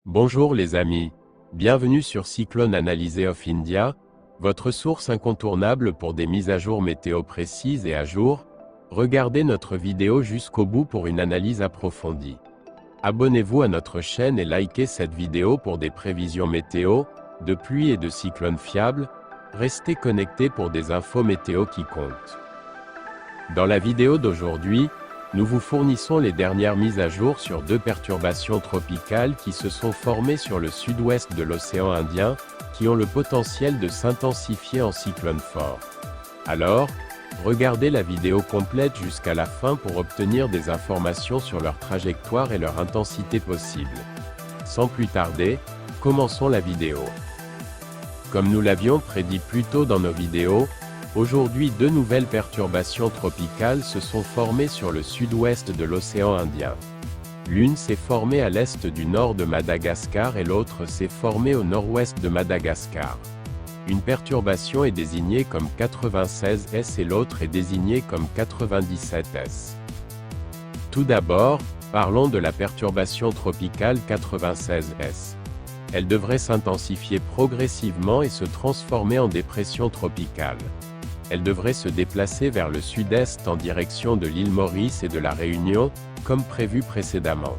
Bonjour les amis, bienvenue sur Cyclone Analysis of India, votre source incontournable pour des mises à jour météo précises et à jour. Regardez notre vidéo jusqu'au bout pour une analyse approfondie. Abonnez-vous à notre chaîne et likez cette vidéo pour des prévisions météo, de pluie et de cyclones fiables. Restez connectés pour des infos météo qui comptent. Dans la vidéo d'aujourd'hui, nous vous fournissons les dernières mises à jour sur deux perturbations tropicales qui se sont formées sur le sud-ouest de l'océan Indien, qui ont le potentiel de s'intensifier en cyclone fort. Alors, regardez la vidéo complète jusqu'à la fin pour obtenir des informations sur leur trajectoire et leur intensité possible. Sans plus tarder, commençons la vidéo. Comme nous l'avions prédit plus tôt dans nos vidéos, aujourd'hui deux nouvelles perturbations tropicales se sont formées sur le sud-ouest de l'océan Indien. L'une s'est formée à l'est du nord de Madagascar et l'autre s'est formée au nord-ouest de Madagascar. Une perturbation est désignée comme 96S et l'autre est désignée comme 97S. Tout d'abord, parlons de la perturbation tropicale 96S. Elle devrait s'intensifier progressivement et se transformer en dépression tropicale. Elle devrait se déplacer vers le sud-est en direction de l'île Maurice et de la Réunion, comme prévu précédemment.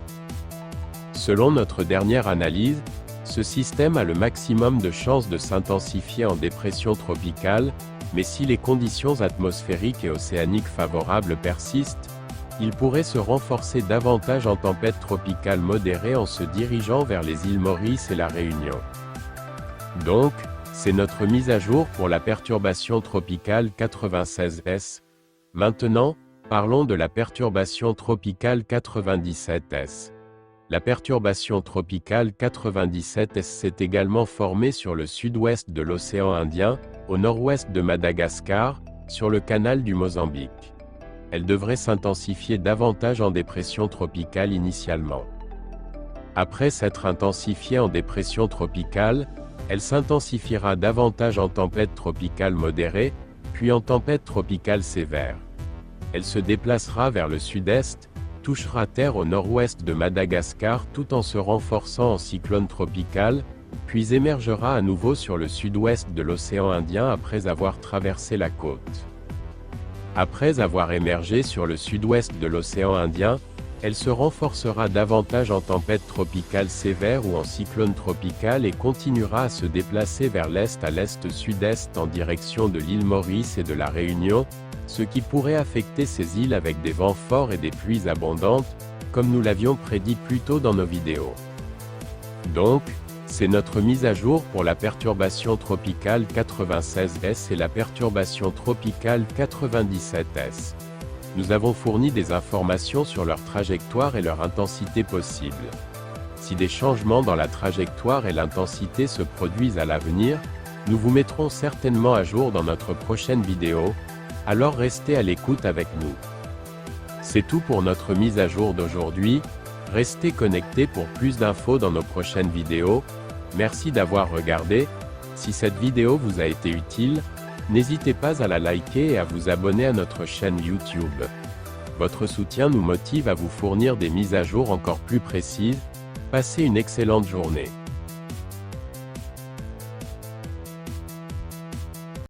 Selon notre dernière analyse, ce système a le maximum de chances de s'intensifier en dépression tropicale, mais si les conditions atmosphériques et océaniques favorables persistent, il pourrait se renforcer davantage en tempête tropicale modérée en se dirigeant vers les îles Maurice et la Réunion. Donc, c'est notre mise à jour pour la perturbation tropicale 96S. Maintenant, parlons de la perturbation tropicale 97S. La perturbation tropicale 97S s'est également formée sur le sud-ouest de l'océan Indien, au nord-ouest de Madagascar, sur le canal du Mozambique. Elle devrait s'intensifier davantage en dépression tropicale initialement. Après s'être intensifiée en dépression tropicale, elle s'intensifiera davantage en tempête tropicale modérée, puis en tempête tropicale sévère. Elle se déplacera vers le sud-est, touchera terre au nord-ouest de Madagascar tout en se renforçant en cyclone tropical, puis émergera à nouveau sur le sud-ouest de l'océan Indien après avoir traversé la côte. Après avoir émergé sur le sud-ouest de l'océan Indien, elle se renforcera davantage en tempête tropicale sévère ou en cyclone tropical et continuera à se déplacer vers l'est à l'est-sud-est en direction de l'île Maurice et de la Réunion, ce qui pourrait affecter ces îles avec des vents forts et des pluies abondantes, comme nous l'avions prédit plus tôt dans nos vidéos. Donc, c'est notre mise à jour pour la perturbation tropicale 96S et la perturbation tropicale 97S. Nous avons fourni des informations sur leur trajectoire et leur intensité possible. Si des changements dans la trajectoire et l'intensité se produisent à l'avenir, nous vous mettrons certainement à jour dans notre prochaine vidéo, alors restez à l'écoute avec nous. C'est tout pour notre mise à jour d'aujourd'hui, restez connectés pour plus d'infos dans nos prochaines vidéos. Merci d'avoir regardé. Si cette vidéo vous a été utile, n'hésitez pas à la liker et à vous abonner à notre chaîne YouTube. Votre soutien nous motive à vous fournir des mises à jour encore plus précises. Passez une excellente journée.